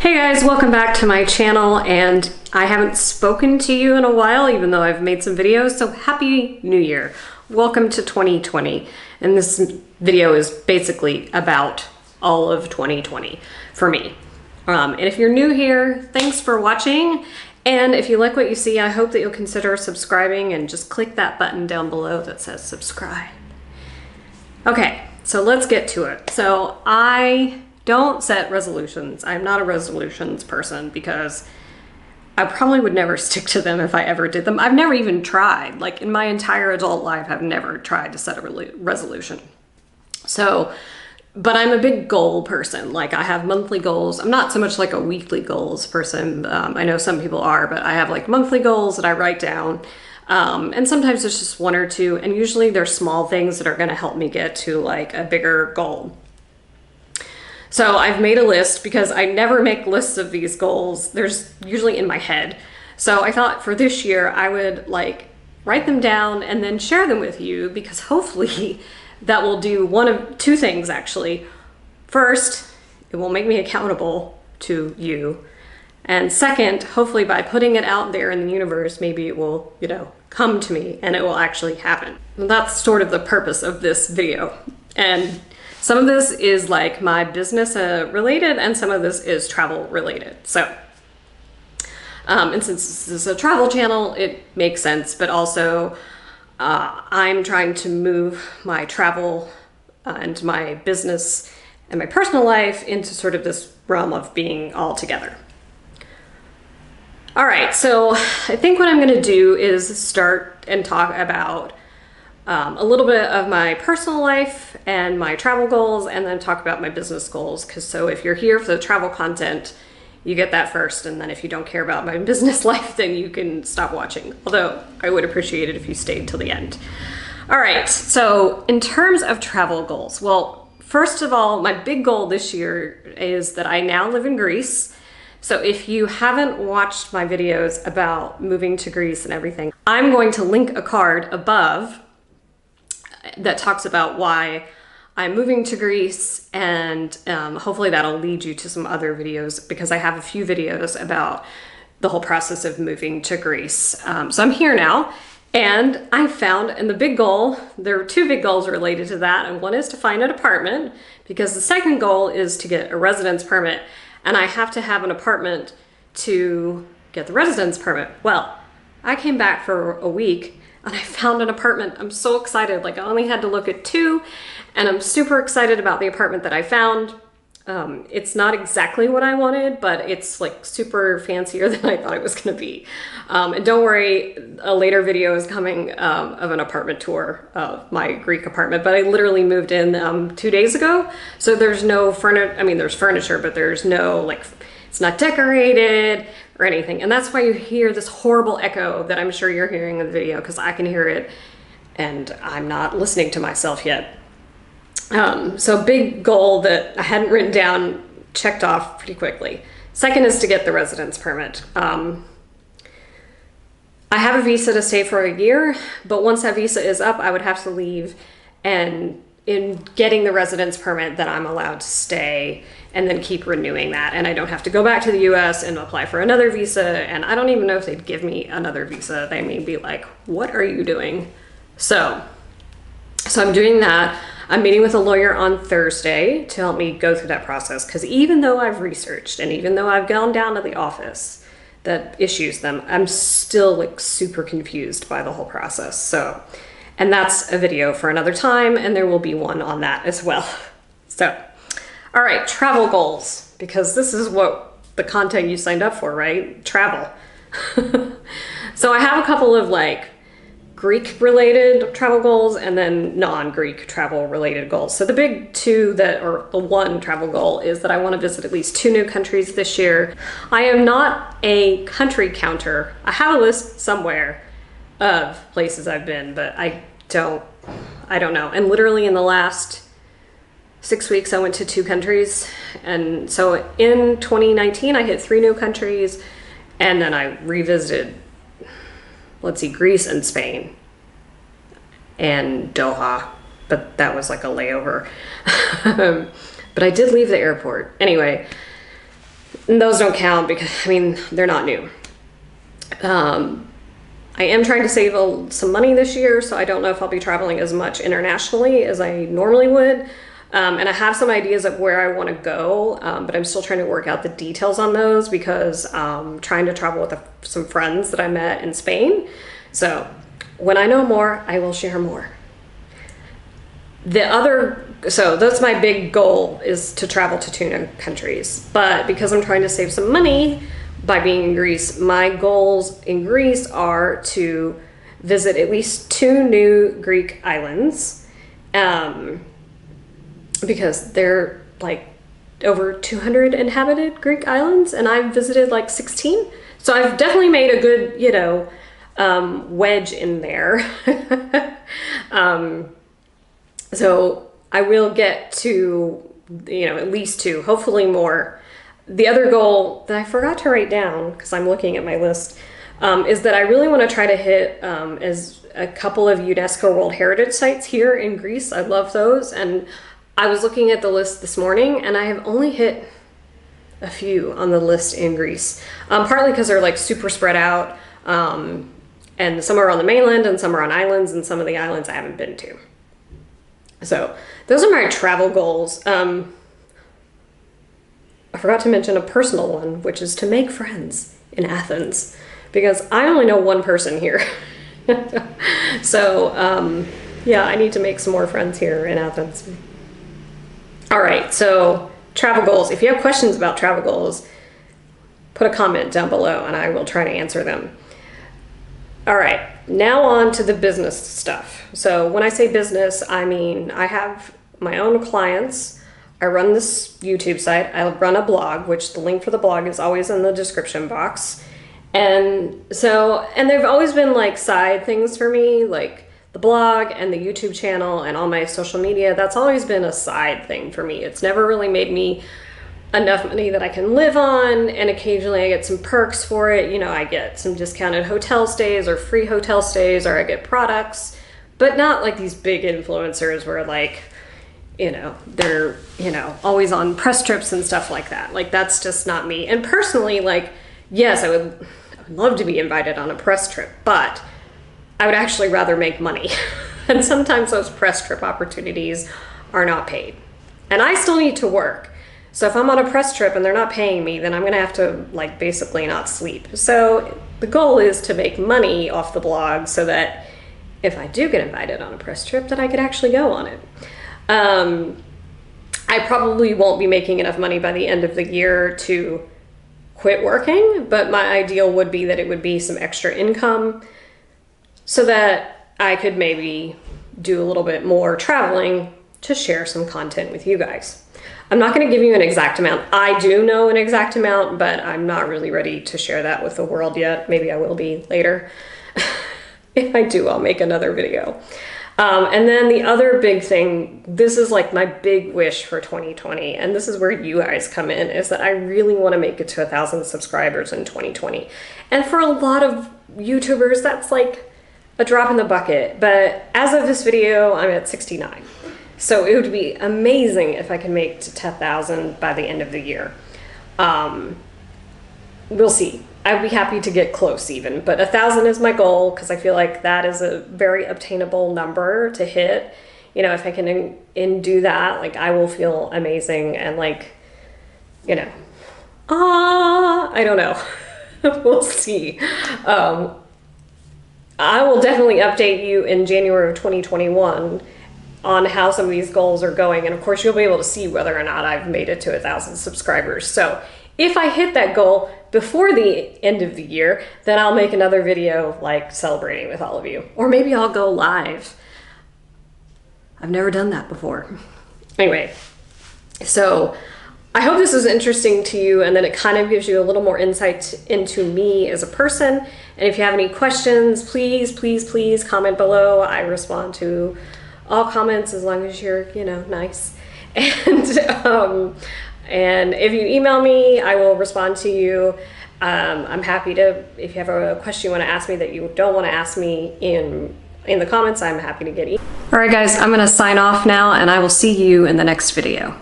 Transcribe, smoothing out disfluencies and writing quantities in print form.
Hey guys, welcome back to my channel, and I haven't spoken to you in a while even though I've made some videos, so happy new year. Welcome to 2020, and this video is basically about all of 2020 for me. And if you're new here, thanks for watching, and if you like what you see, I hope that you'll consider subscribing and just click that button down below that says subscribe. Okay, so let's get to it. So I don't set resolutions. I'm not a resolutions person because I probably would never stick to them if I ever did them. I've never even tried. Like in my entire adult life, I've never tried to set a resolution. So, but I'm a big goal person. Like I have monthly goals. I'm not so much like a weekly goals person. I know some people are, but I have like monthly goals that I write down. And sometimes it's just one or two, and usually they're small things that are going to help me get to like a bigger goal. So I've made a list because I never make lists of these goals. There's usually in my head. So I thought for this year I would like write them down and then share them with you, because hopefully that will do one of two things actually. First, it will make me accountable to you. And second, hopefully by putting it out there in the universe, maybe it will, come to me and it will actually happen. And that's sort of the purpose of this video. And some of this is like my business related, and some of this is travel related. So, and since this is a travel channel, it makes sense, but also I'm trying to move my travel and my business and my personal life into sort of this realm of being all together. All right, so I think what I'm gonna do is start and talk about a little bit of my personal life and my travel goals, and then talk about my business goals. So if you're here for the travel content, you get that first, and then if you don't care about my business life, then you can stop watching. Although I would appreciate it if you stayed till the end. All right, so in terms of travel goals, well, first of all, my big goal this year is that I now live in Greece. So if you haven't watched my videos about moving to Greece and everything, I'm going to link a card above that talks about why I'm moving to Greece, and hopefully that'll lead you to some other videos, because I have a few videos about the whole process of moving to Greece. So I'm here now, and I found, and the big goal, there are two big goals related to that, and one is to find an apartment, because the second goal is to get a residence permit, and I have to have an apartment to get the residence permit. Well, I came back for a week and I found an apartment. I'm so excited. Like I only had to look at two, and I'm super excited about the apartment that I found. It's not exactly what I wanted, but it's like super fancier than I thought it was gonna be. And don't worry, a later video is coming of an apartment tour of my Greek apartment, but I literally moved in 2 days ago. So there's no furniture, I mean, there's furniture, but there's no, like, it's not decorated or anything. And that's why you hear this horrible echo that I'm sure you're hearing in the video, because I can hear it and I'm not listening to myself yet. So big goal that I hadn't written down, checked off pretty quickly. Second is to get the residence permit. I have a visa to stay for a year, but once that visa is up, I would have to leave, and in getting the residence permit, then I'm allowed to stay and then keep renewing that. And I don't have to go back to the US and apply for another visa. And I don't even know if they'd give me another visa. They may be like, what are you doing? So I'm doing that. I'm meeting with a lawyer on Thursday to help me go through that process. Because even though I've researched and even though I've gone down to the office that issues them, I'm still like super confused by the whole process. So, and that's a video for another time, and there will be one on that as well. So, all right, travel goals, because this is what the content you signed up for, right? Travel. So I have a couple of like Greek related travel goals and then non-Greek travel related goals. So the big two or the one travel goal is that I want to visit at least 2 new countries this year. I am not a country counter. I have a list somewhere of places I've been, but I don't know. And literally in the last 6 weeks, I went to 2 countries. And so in 2019, I hit 3 new countries, and then I revisited, let's see, Greece and Spain and Doha, but that was like a layover. But I did leave the airport. Anyway, And those don't count because, I mean, they're not new. I am trying to save some money this year, so I don't know if I'll be traveling as much internationally as I normally would. And I have some ideas of where I want to go, but I'm still trying to work out the details on those because I'm trying to travel with some friends that I met in Spain. So when I know more, I will share more. So that's my big goal, is to travel to 2 countries. But because I'm trying to save some money by being in Greece, my goals in Greece are to visit at least 2 new Greek islands, because they're like over 200 inhabited Greek islands, and I've visited like 16. So I've definitely made a good, wedge in there. So I will get to, at least 2, hopefully more. The other goal that I forgot to write down, because I'm looking at my list, is that I really want to try to hit as a couple of UNESCO World Heritage Sites here in Greece. I love those. And I was looking at the list this morning, and I have only hit a few on the list in Greece, partly because they're like super spread out, and some are on the mainland and some are on islands, and some of the islands I haven't been to. So those are my travel goals. I forgot to mention a personal one, which is to make friends in Athens, because I only know one person here. So yeah, I need to make some more friends here in Athens. All right, so travel goals. If you have questions about travel goals, put a comment down below and I will try to answer them. All right, now on to the business stuff. So when I say business, I mean I have my own clients. I run this YouTube site. I run a blog, which the link for the blog is always in the description box. And they've always been like side things for me, like the blog and the YouTube channel and all my social media. That's always been a side thing for me. It's never really made me enough money that I can live on, and occasionally I get some perks for it. I get some discounted hotel stays or free hotel stays, or I get products, but not like these big influencers where like, they're, always on press trips and stuff like that. Like, that's just not me. And personally, like, yes, I would love to be invited on a press trip, but I would actually rather make money. And sometimes those press trip opportunities are not paid. And I still need to work. So if I'm on a press trip and they're not paying me, then I'm gonna have to like basically not sleep. So the goal is to make money off the blog so that if I do get invited on a press trip, that I could actually go on it. I probably won't be making enough money by the end of the year to quit working, but my ideal would be that it would be some extra income so that I could maybe do a little bit more traveling to share some content with you guys. I'm not going to give you an exact amount. I do know an exact amount, but I'm not really ready to share that with the world yet. Maybe I will be later. If I do, I'll make another video. And then the other big thing, this is like my big wish for 2020, and this is where you guys come in, is that I really want to make it to 1,000 subscribers in 2020. And for a lot of YouTubers, that's like a drop in the bucket. But as of this video, I'm at 69. So it would be amazing if I could make to 10,000 by the end of the year. We'll see. I'd be happy to get close even, but 1,000 is my goal because I feel like that is a very obtainable number to hit. If I can do that, like I will feel amazing and like, I don't know. We'll see. I will definitely update you in January of 2021 on how some of these goals are going. And of course, you'll be able to see whether or not I've made it to 1,000 subscribers. So if I hit that goal before the end of the year, then I'll make another video like celebrating with all of you. Or maybe I'll go live. I've never done that before. Anyway, so I hope this is interesting to you, and then it kind of gives you a little more insight into me as a person. And if you have any questions, please, please, please comment below. I respond to all comments as long as you're, nice. And if you email me, I will respond to you. I'm happy to, if you have a question you want to ask me that you don't want to ask me in the comments, I'm happy to get it. All right, guys, I'm going to sign off now, and I will see you in the next video.